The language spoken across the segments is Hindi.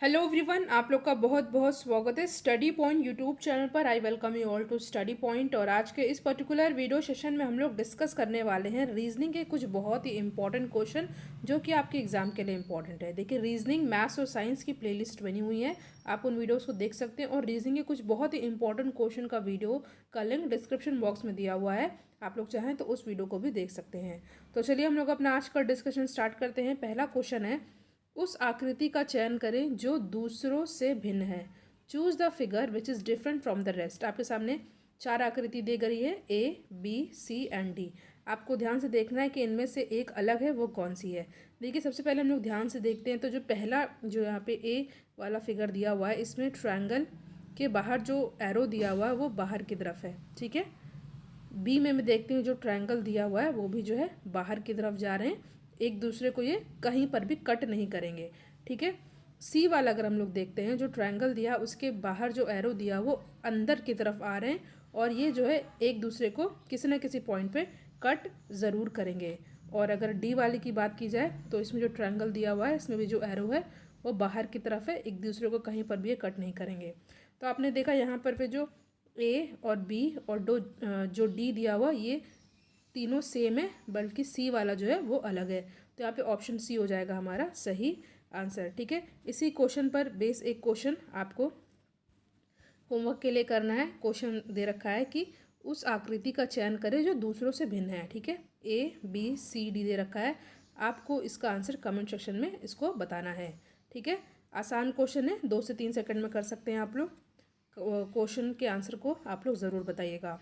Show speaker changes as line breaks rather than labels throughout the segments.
हेलो एवरीवन, आप लोग का बहुत बहुत स्वागत है स्टडी पॉइंट यूट्यूब चैनल पर। I welcome you all to study point. और आज के इस पर्टिकुलर वीडियो सेशन में हम लोग डिस्कस करने वाले हैं रीजनिंग के कुछ बहुत ही इंपॉर्टेंट क्वेश्चन जो कि आपके एग्जाम के लिए इंपॉर्टेंट है। देखिए, रीजनिंग, मैथ्स और साइंस की प्लेलिस्ट बनी हुई है, आप उन वीडियोज़ को देख सकते हैं। और रीजनिंग के कुछ बहुत ही इंपॉर्टेंट क्वेश्चन का वीडियो का लिंक डिस्क्रिप्शन बॉक्स में दिया हुआ है, आप लोग चाहें तो उस वीडियो को भी देख सकते हैं। तो चलिए हम लोग अपना आज का डिस्कशन स्टार्ट करते हैं। पहला क्वेश्चन है, उस आकृति का चयन करें जो दूसरों से भिन्न है। Choose the figure which is different from the rest. आपके सामने चार आकृति दी गई है, ए, बी, सी एंड डी। आपको ध्यान से देखना है कि इनमें से एक अलग है, वो कौन सी है। देखिए, सबसे पहले हम लोग ध्यान से देखते हैं तो जो पहला जो यहाँ पे ए वाला फिगर दिया हुआ है, इसमें ट्रायंगल के बाहर जो एरो दिया हुआ है वो बाहर की तरफ है, ठीक है। बी में मैं देखती हूँ जो ट्रायंगल दिया हुआ है वो भी जो है बाहर की तरफ जा रहे हैं, एक दूसरे को ये कहीं पर भी कट नहीं करेंगे, ठीक है। सी वाला अगर हम लोग देखते हैं, जो ट्रायंगल दिया उसके बाहर जो एरो दिया वो अंदर की तरफ आ रहे हैं और ये जो है एक दूसरे को किसी न किसी पॉइंट पे कट ज़रूर करेंगे। और अगर डी वाले की बात की जाए तो इसमें जो ट्रायंगल दिया हुआ है इसमें भी जो एरो है वो बाहर की तरफ है, एक दूसरे को कहीं पर भी ये कट नहीं करेंगे। तो आपने देखा यहाँ पर पे जो ए और बी और जो डी दिया हुआ ये तीनों सेम है, बल्कि सी वाला जो है वो अलग है। तो यहाँ पे ऑप्शन सी हो जाएगा हमारा सही आंसर, ठीक है। इसी क्वेश्चन पर बेस एक क्वेश्चन आपको होमवर्क के लिए करना है। क्वेश्चन दे रखा है कि उस आकृति का चयन करें जो दूसरों से भिन्न है, ठीक है। ए, बी, सी, डी दे रखा है, आपको इसका आंसर कमेंट सेक्शन में इसको बताना है, ठीक है। आसान क्वेश्चन है, 2 से 3 सेकंड में कर सकते हैं आप लोग। क्वेश्चन के आंसर को आप लोग ज़रूर बताइएगा।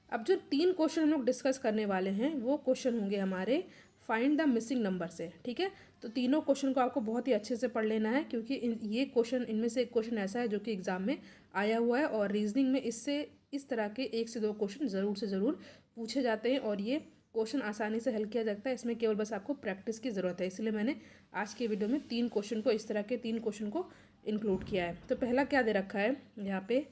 अब जो 3 क्वेश्चन हम लोग डिस्कस करने वाले हैं वो क्वेश्चन होंगे हमारे फाइंड द मिसिंग नंबर से, ठीक है। तो तीनों क्वेश्चन को आपको बहुत ही अच्छे से पढ़ लेना है, क्योंकि ये क्वेश्चन, इनमें से एक क्वेश्चन ऐसा है जो कि एग्जाम में आया हुआ है और रीजनिंग में इससे इस तरह के 1 से 2 क्वेश्चन ज़रूर से ज़रूर पूछे जाते हैं और ये क्वेश्चन आसानी से हल किया जाता है। इसमें केवल बस आपको प्रैक्टिस की ज़रूरत है, इसलिए मैंने आज के वीडियो में 3 क्वेश्चन को, इस तरह के 3 क्वेश्चन को इंक्लूड किया है। तो पहला क्या दे रखा है यहाँ पे,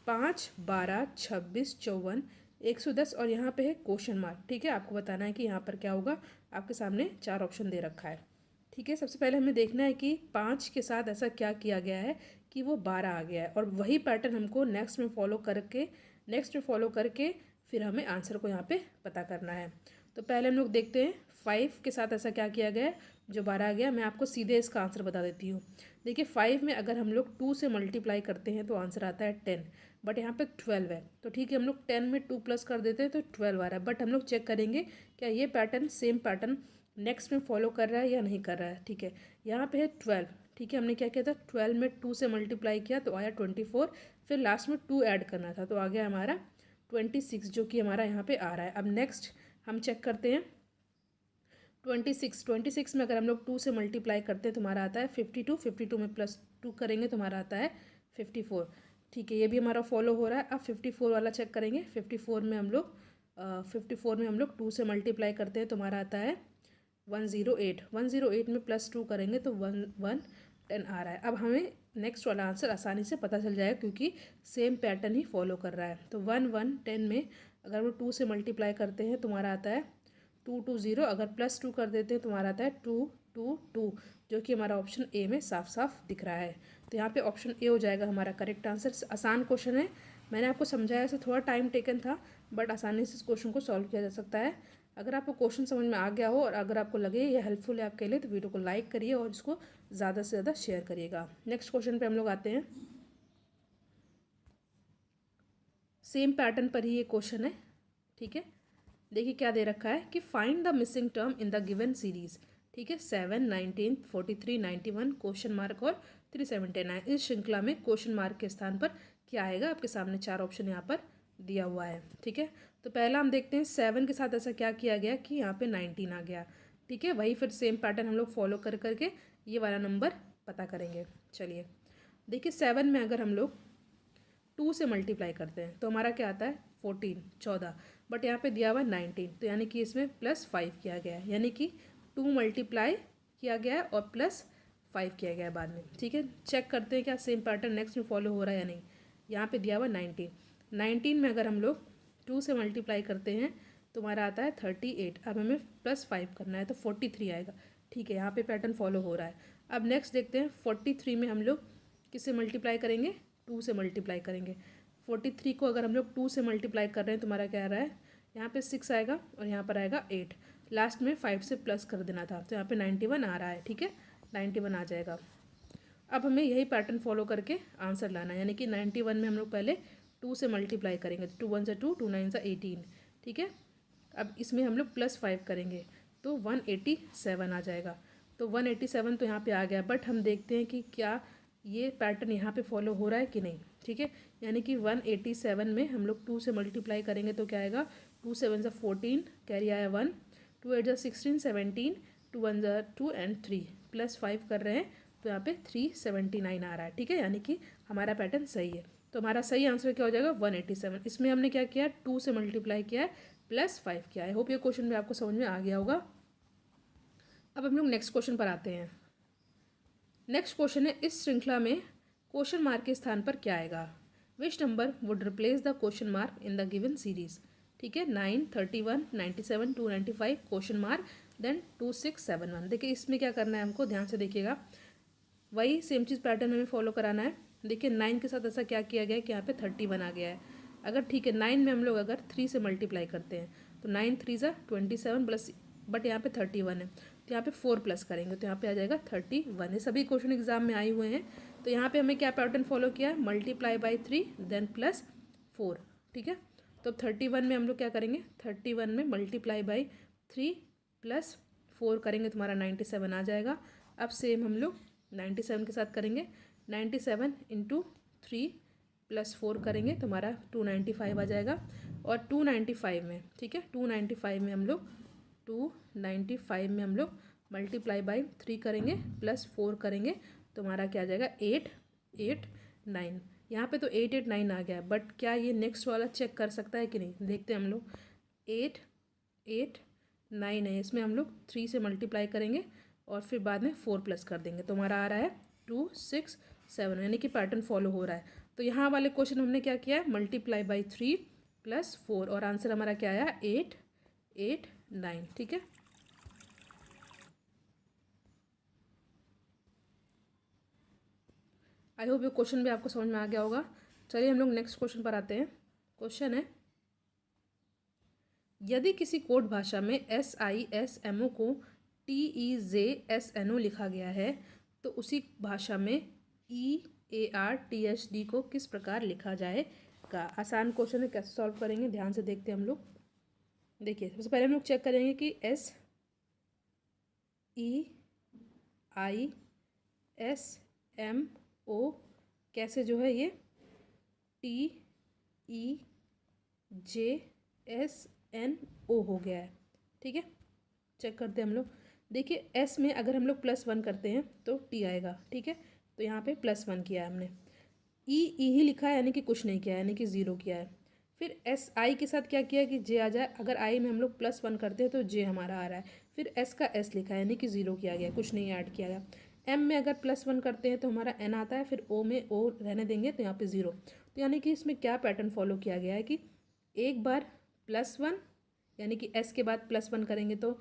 5, 12, 26, 54, 110 और यहाँ पे है क्वेश्चन मार्क, ठीक है। आपको बताना है कि यहाँ पर क्या होगा। आपके सामने 4 ऑप्शन दे रखा है, ठीक है। सबसे पहले हमें देखना है कि 5 के साथ ऐसा क्या किया गया है कि वो 12 आ गया है, और वही पैटर्न हमको नेक्स्ट में फॉलो करके फिर हमें आंसर को यहाँ पे पता करना है। तो पहले हम लोग देखते हैं 5 के साथ ऐसा क्या किया गया है जो 12 आ गया। मैं आपको सीधे इसका आंसर बता देती हूँ। देखिए, 5 में अगर हम लोग 2 से मल्टीप्लाई करते हैं तो आंसर आता है 10, बट यहाँ पे 12 है, तो ठीक है, हम लोग 10 में 2 प्लस कर देते हैं तो 12 आ रहा है। बट हम लोग चेक करेंगे क्या ये पैटर्न, सेम पैटर्न नेक्स्ट में फॉलो कर रहा है या नहीं कर रहा है, ठीक है। यहाँ पे है 12, ठीक है। हमने क्या किया था, 12 में 2 से मल्टीप्लाई किया तो आया 24, फिर लास्ट में 2 ऐड करना था तो आ गया हमारा 26, जो कि हमारा यहाँ पे आ रहा है। अब नेक्स्ट हम चेक करते हैं 26 में अगर हम लोग 2 से मल्टीप्लाई करते हैं तो हमारा आता है 52, 52 में +2 करेंगे तो हमारा आता है 54, ठीक है। ये भी हमारा फॉलो हो रहा है। अब 54 वाला चेक करेंगे। 54 में हम लोग 2 से मल्टीप्लाई करते हैं तो हमारा आता है 108, 108 में +2 करेंगे तो 110 आ रहा है। अब हमें नेक्स्ट वाला आंसर आसानी से पता चल जाएगा क्योंकि सेम पैटर्न ही फॉलो कर रहा है। तो 110 में अगर वो 2 से मल्टीप्लाई करते हैं तो हमारा आता है 220, अगर +2 कर देते हैं तो हमारा आता है 222, जो कि हमारा ऑप्शन ए में साफ साफ दिख रहा है। तो यहाँ पे ऑप्शन ए हो जाएगा हमारा करेक्ट आंसर। आसान क्वेश्चन है, मैंने आपको समझाया, इसे थोड़ा टाइम टेकन था, बट आसानी से इस क्वेश्चन को सॉल्व किया जा सकता है। अगर आपको क्वेश्चन समझ में आ गया हो और अगर आपको लगे ये हेल्पफुल है आपके लिए तो वीडियो को लाइक करिए और इसको ज़्यादा से ज़्यादा शेयर करिएगा। नेक्स्ट क्वेश्चन पे हम लोग आते हैं। सेम पैटर्न पर ही ये क्वेश्चन है, ठीक है। देखिए क्या दे रखा है कि find the missing term in the given series, ठीक है। 7, 19, 43, 91, क्वेश्चन मार्क और 379। इस श्रृंखला में क्वेश्चन मार्क के स्थान पर क्या आएगा। आपके सामने 4 ऑप्शन यहाँ पर दिया हुआ है, ठीक है। तो पहला हम देखते हैं 7 के साथ ऐसा क्या किया गया कि यहाँ पे 19 आ गया, ठीक है। वही फिर सेम पैटर्न हम लोग फॉलो कर करके ये वाला नंबर पता करेंगे। चलिए देखिए, 7 में अगर हम लोग 2 से मल्टीप्लाई करते हैं तो हमारा क्या आता है 14, 14, बट यहाँ पे दिया हुआ है 19, तो यानी कि इसमें +5 किया गया है, यानी कि 2 मल्टीप्लाई किया गया है और +5 किया गया है बाद में, ठीक है। चेक करते हैं क्या सेम पैटर्न नेक्स्ट में फॉलो हो रहा है या नहीं। यहाँ पे दिया हुआ 19 में अगर हम लोग 2 से मल्टीप्लाई करते हैं तो हमारा आता है 38, अब हमें +5 करना है तो 43 आएगा, ठीक है। यहाँ पे पैटर्न फॉलो हो रहा है। अब नेक्स्ट देखते हैं 43 में हम लोग किससे मल्टीप्लाई करेंगे, 2 से मल्टीप्लाई करेंगे। 43 को अगर हम लोग 2 से मल्टीप्लाई कर रहे हैं तुम्हारा क्या आ रहा है, यहाँ पे 6 आएगा और यहाँ पर आएगा 8, लास्ट में 5 से प्लस कर देना था, तो यहाँ पे 91 आ रहा है। ठीक है, 91 आ जाएगा। अब हमें यही पैटर्न फॉलो करके आंसर लाना है, यानी कि 91 में हम लोग पहले 2 से मल्टीप्लाई करेंगे, 2 1 से 2, 2 9 से 18। ठीक है, अब इसमें हम लोग +5 करेंगे तो 187 आ जाएगा। तो 187 तो यहाँ पे आ गया, बट हम देखते हैं कि क्या ये पैटर्न यहाँ पे फॉलो हो रहा है कि नहीं। ठीक है, यानी कि 187 में हम लोग 2 से मल्टीप्लाई करेंगे तो क्या आएगा, 2 7 से 14, कैरी आया 1, 2 8 से 16 17, 2 1 से 2 एंड 3, +5 कर रहे हैं तो यहाँ पे 379 आ रहा है। ठीक है, यानी कि हमारा पैटर्न सही है। तो हमारा सही आंसर क्या हो जाएगा, 187। इसमें हमने क्या किया, 2 से मल्टीप्लाई किया है, +5 किया है। होप ये क्वेश्चन भी आपको समझ में आ गया होगा। अब हम लोग नेक्स्ट क्वेश्चन पर आते हैं। नेक्स्ट क्वेश्चन है, इस श्रृंखला में क्वेश्चन मार्क के स्थान पर क्या आएगा, which number would replace the question mark in the given series. ठीक है, 9 31 97 295 क्वेश्चन मार्क, देन 2671। देखिए इसमें क्या करना है हमको, ध्यान से देखिएगा, वही सेम चीज़ पैटर्न हमें फॉलो कराना है। देखिए 9 के साथ ऐसा क्या किया गया है कि यहाँ पे 31 आ गया है। अगर ठीक है 9 में हम लोग अगर 3 से मल्टीप्लाई करते हैं तो 9 3 ज़ा 27 प्लस, बट यहाँ पे 31 है तो यहाँ पे 4 प्लस करेंगे तो यहाँ पे आ जाएगा 31। ये सभी क्वेश्चन एग्जाम में आए हुए हैं। तो यहाँ पे हमें क्या पैटर्न फॉलो किया है, मल्टीप्लाई बाई 3 देन +4। ठीक है, तो 31 में हम लोग क्या करेंगे, 31 में मल्टीप्लाई बाई 3 +4 करेंगे, तुम्हारा 97 आ जाएगा। अब सेम हम लोग 97 के साथ करेंगे, 97 इंटू 3 +4 करेंगे तो हमारा 295 आ जाएगा। और 295 में, ठीक है, 295 में हम लोग 295 में हम लोग मल्टीप्लाई बाई 3 करेंगे +4 करेंगे तो हमारा क्या आ जाएगा, 889। यहाँ पे तो 889 आ गया, बट क्या ये नेक्स्ट वाला चेक कर सकता है कि नहीं, देखते हैं हम लोग। 889 है, इसमें हम लोग 3 से मल्टीप्लाई करेंगे और फिर बाद में 4 प्लस कर देंगे तो हमारा आ रहा है 267, यानी कि पैटर्न फॉलो हो रहा है। तो यहाँ वाले क्वेश्चन हमने क्या किया है, मल्टीप्लाई बाई 3 +4 और आंसर हमारा क्या आया, 889। ठीक है, आई होप ये क्वेश्चन भी आपको समझ में आ गया होगा। चलिए हम लोग नेक्स्ट क्वेश्चन पर आते हैं। क्वेश्चन है, यदि किसी कोड भाषा में SISMO को TEJSNO लिखा गया है तो उसी भाषा में EARTHD को किस प्रकार लिखा जाएगा। आसान क्वेश्चन है, कैसे सॉल्व करेंगे ध्यान से देखते हैं हम लोग। देखिए सबसे पहले हम लोग चेक करेंगे कि SEISMO कैसे जो है ये TEJSNO हो गया है। ठीक है, चेक करते हैं हम लोग। देखिए S में अगर हम लोग +1 करते हैं तो T आएगा। ठीक है, तो यहाँ पे +1 किया है हमने, E ही लिखा है यानी कि कुछ नहीं किया है, यानी कि 0 किया है। फिर SI के साथ क्या किया कि J आ जाए, अगर I में हम लोग +1 करते हैं तो J हमारा आ रहा है। फिर S का S लिखा है यानी कि 0 किया गया, कुछ नहीं ऐड किया गया। M में अगर +1 करते हैं तो हमारा N आता है, फिर O में O रहने देंगे तो यहाँ पे 0। तो यानी कि इसमें क्या पैटर्न फॉलो किया गया है कि एक बार +1 यानी कि S के बाद +1 करेंगे तो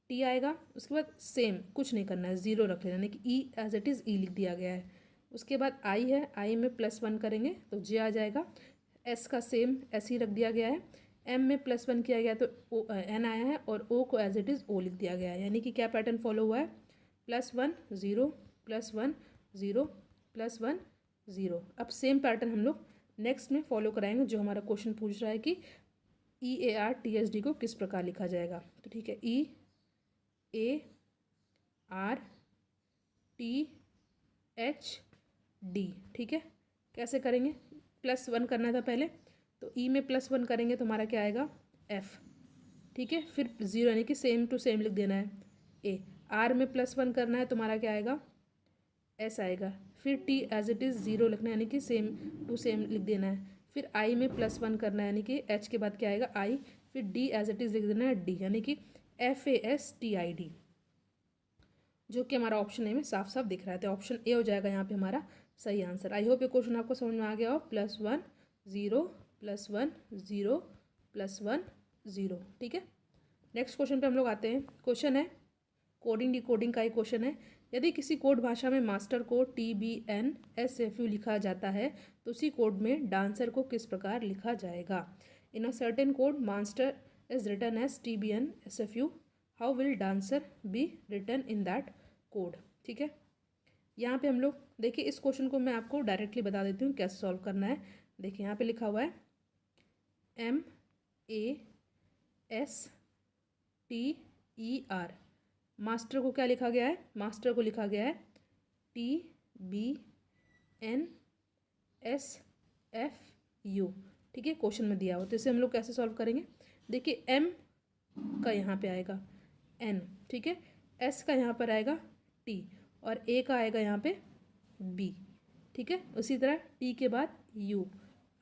T आएगा, उसके बाद सेम कुछ नहीं करना है, 0 रख लेना, यानी कि E as it is E लिख दिया गया है। उसके बाद I है, I में +1 करेंगे तो J आ जाएगा। S का सेम ऐसे ही रख दिया गया है। M में +1 किया गया तो N आया है और O को एज इट इज़ O लिख दिया गया है, यानी कि क्या पैटर्न फॉलो हुआ है, +1 0 +1 0 +1 0। अब सेम पैटर्न हम लोग नेक्स्ट में फॉलो कराएंगे, जो हमारा क्वेश्चन पूछ रहा है कि EARTHD को किस प्रकार लिखा जाएगा। तो ठीक है, EARTHD। ठीक है, कैसे करेंगे, +1 करना था पहले तो E में +1 करेंगे तो हमारा क्या आएगा, F। ठीक है, फिर 0 यानी कि सेम टू सेम लिख देना है। A R में +1 करना है तो हमारा क्या आएगा, S आएगा। फिर T एज इट इज़ 0 लिखना है यानी कि सेम टू सेम लिख देना है। फिर I में +1 करना है यानी कि H के बाद क्या आएगा I। फिर D एज इट इज़ लिख देना है D, यानी कि FASTID, जो कि हमारा ऑप्शन ए में साफ साफ दिख रहा है। तो ऑप्शन ए हो जाएगा यहाँ पे हमारा सही आंसर। आई होप ये क्वेश्चन आपको समझ में आ गया हो। +1 0 +1 0 +1 0। ठीक है, नेक्स्ट क्वेश्चन पे हम लोग आते हैं। क्वेश्चन है कोडिंग डिकोडिंग का ही क्वेश्चन है। यदि किसी कोड भाषा में मास्टर को TBN SFU लिखा जाता है तो उसी कोड में डांसर को किस प्रकार लिखा जाएगा? In a certain code master is written as TBN SFU, how will dancer be written in that code? ठीक है, यहाँ पे हम लोग देखिए इस क्वेश्चन को मैं आपको डायरेक्टली बता देती हूँ कैसे सॉल्व करना है। देखिए यहाँ पे लिखा हुआ है MASTER। मास्टर को क्या लिखा गया है? मास्टर को लिखा गया है TBNSFU। ठीक है, क्वेश्चन में दिया हो तो इसे हम लोग कैसे सॉल्व करेंगे? देखिए M का यहाँ पे आएगा N, ठीक है, S का यहाँ पर आएगा T और A का आएगा यहाँ पे B। ठीक है, उसी तरह T के बाद U,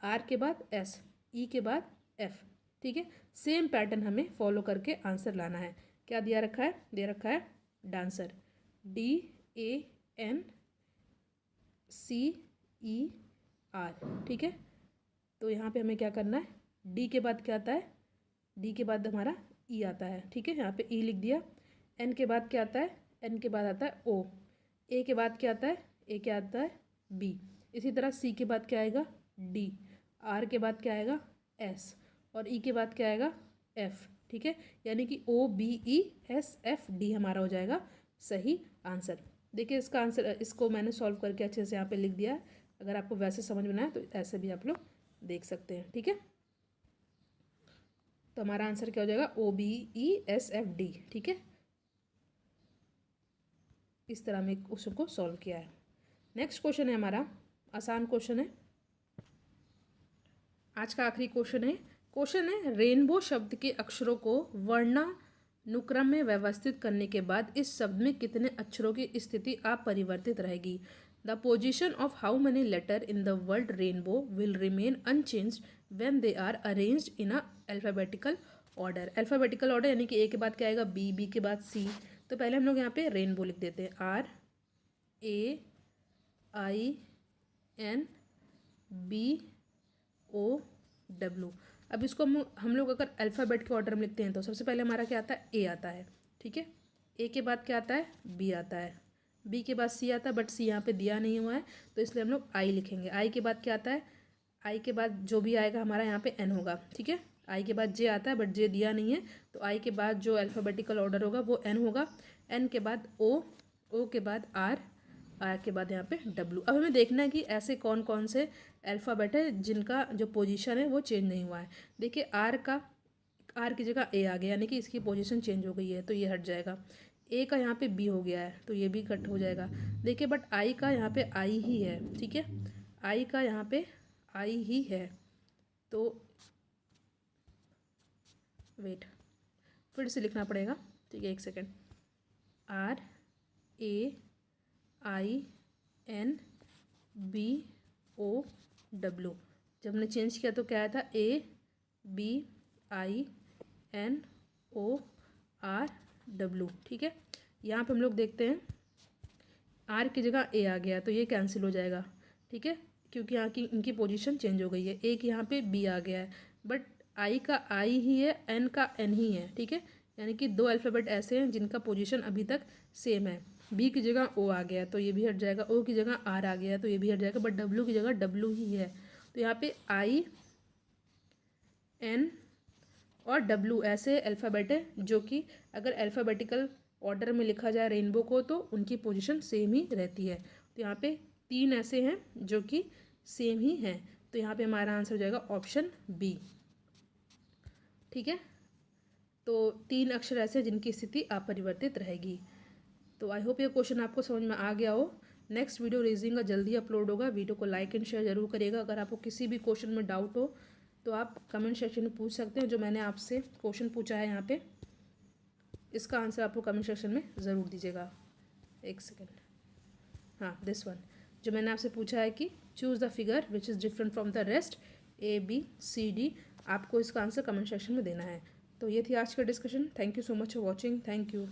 R के बाद S, E के बाद F। ठीक है, सेम पैटर्न हमें फॉलो करके आंसर लाना है। क्या दिया रखा है? दे रखा है डांसर DANCER। ठीक है, तो यहाँ पे हमें क्या करना है? D के बाद क्या आता है? D के बाद हमारा E आता है। ठीक है, यहाँ पे E लिख दिया। N के बाद क्या आता है? N के बाद आता है O। A के बाद क्या आता है? A क्या आता है? B। इसी तरह C के बाद क्या आएगा? D। R के बाद क्या आएगा? S और E के बाद क्या आएगा? F। ठीक है, यानी कि OBESFD हमारा हो जाएगा सही आंसर। देखिए इसका आंसर, इसको मैंने सॉल्व करके अच्छे से यहाँ पे लिख दिया है। अगर आपको वैसे समझ में ना आए तो ऐसे भी आप लोग देख सकते हैं। ठीक है, तो हमारा आंसर क्या हो जाएगा? OBESFD। ठीक है, इस तरह में क्वेश्चन को सॉल्व किया है। नेक्स्ट क्वेश्चन है हमारा, आसान क्वेश्चन है, आज का आखिरी क्वेश्चन है। क्वेश्चन है रेनबो शब्द के अक्षरों को वर्णानुक्रम में व्यवस्थित करने के बाद इस शब्द में कितने अक्षरों की स्थिति अपरिवर्तित रहेगी? The position of how many letter in the word rainbow will remain unchanged when they are arranged in a alphabetical order. Alphabetical order यानी कि ए के बाद क्या आएगा? बी, बी के बाद सी। तो पहले हम लोग यहाँ पे रेनबो लिख देते हैं, RAINBOW। अब इसको हम लोग अगर अल्फ़ाबेट के ऑर्डर में लिखते हैं तो सबसे पहले हमारा क्या आता है? ए आता है। ठीक है, ए के बाद क्या आता है? बी आता है, बी के बाद सी आता है, बट सी यहाँ पे दिया नहीं हुआ है तो इसलिए हम लोग आई लिखेंगे। आई के बाद क्या आता है? आई के बाद जो भी आएगा हमारा यहाँ पे एन होगा। ठीक है, आई के बाद जे आता है बट जे दिया नहीं है तो आई के बाद जो अल्फ़ाबेटिकल ऑर्डर होगा वो एन होगा। एन के बाद ओ, ओ के बाद आर, आर के बाद यहाँ पे डब्लू। अब हमें देखना है कि ऐसे कौन कौन से अल्फ़ाबेट है जिनका जो पोजीशन है वो चेंज नहीं हुआ है। देखिए आर की जगह ए आ गया यानी कि इसकी पोजीशन चेंज हो गई है तो ये हट जाएगा। ए का यहाँ पे बी हो गया है तो ये भी कट हो जाएगा। देखिए बट आई का यहाँ पे आई ही है। ठीक है, आई का यहाँ पे आई ही है तो वेट, फिर से लिखना पड़ेगा। ठीक है, एक सेकेंड। RAINBOW। जब हमने चेंज किया तो क्या आया था? ABINORW। ठीक है, यहाँ पे हम लोग देखते हैं आर की जगह ए आ गया तो ये कैंसिल हो जाएगा। ठीक है, क्योंकि यहाँ की इनकी पोजीशन चेंज हो गई है। ए की यहाँ पे बी आ गया है बट आई का आई ही है, एन का एन ही है। ठीक है, यानी कि दो अल्फ़ाबेट ऐसे हैं जिनका पोजीशन अभी तक सेम है। बी की जगह ओ आ गया तो ये भी हट जाएगा, ओ की जगह आर आ गया तो ये भी हट जाएगा, बट डब्ल्यू की जगह डब्ल्यू ही है। तो यहाँ पे आई, एन और डब्ल्यू ऐसे अल्फ़ाबेट है जो कि अगर अल्फ़ाबेटिकल ऑर्डर में लिखा जाए रेनबो को तो उनकी पोजीशन सेम ही रहती है। तो यहाँ पे तीन ऐसे हैं जो कि सेम ही हैं तो यहाँ पे हमारा आंसर हो जाएगा ऑप्शन बी। ठीक है, तो तीन अक्षर ऐसे जिनकी स्थिति अपरिवर्तित रहेगी। तो आई होप ये क्वेश्चन आपको समझ में आ गया हो। नेक्स्ट वीडियो रीजनिंग का जल्दी अपलोड होगा, वीडियो को लाइक एंड शेयर जरूर करिएगा। अगर आपको किसी भी क्वेश्चन में डाउट हो तो आप कमेंट सेक्शन में पूछ सकते हैं। जो मैंने आपसे क्वेश्चन पूछा है यहाँ पे, इसका आंसर आपको कमेंट सेक्शन में ज़रूर दीजिएगा। एक सेकेंड, हाँ दिस वन, जो मैंने आपसे पूछा है कि choose the figure which is different from the rest, ABCD, आपको इसका आंसर कमेंट सेक्शन में देना है। तो ये थी आज का discussion. Thank you so much for watching. Thank you.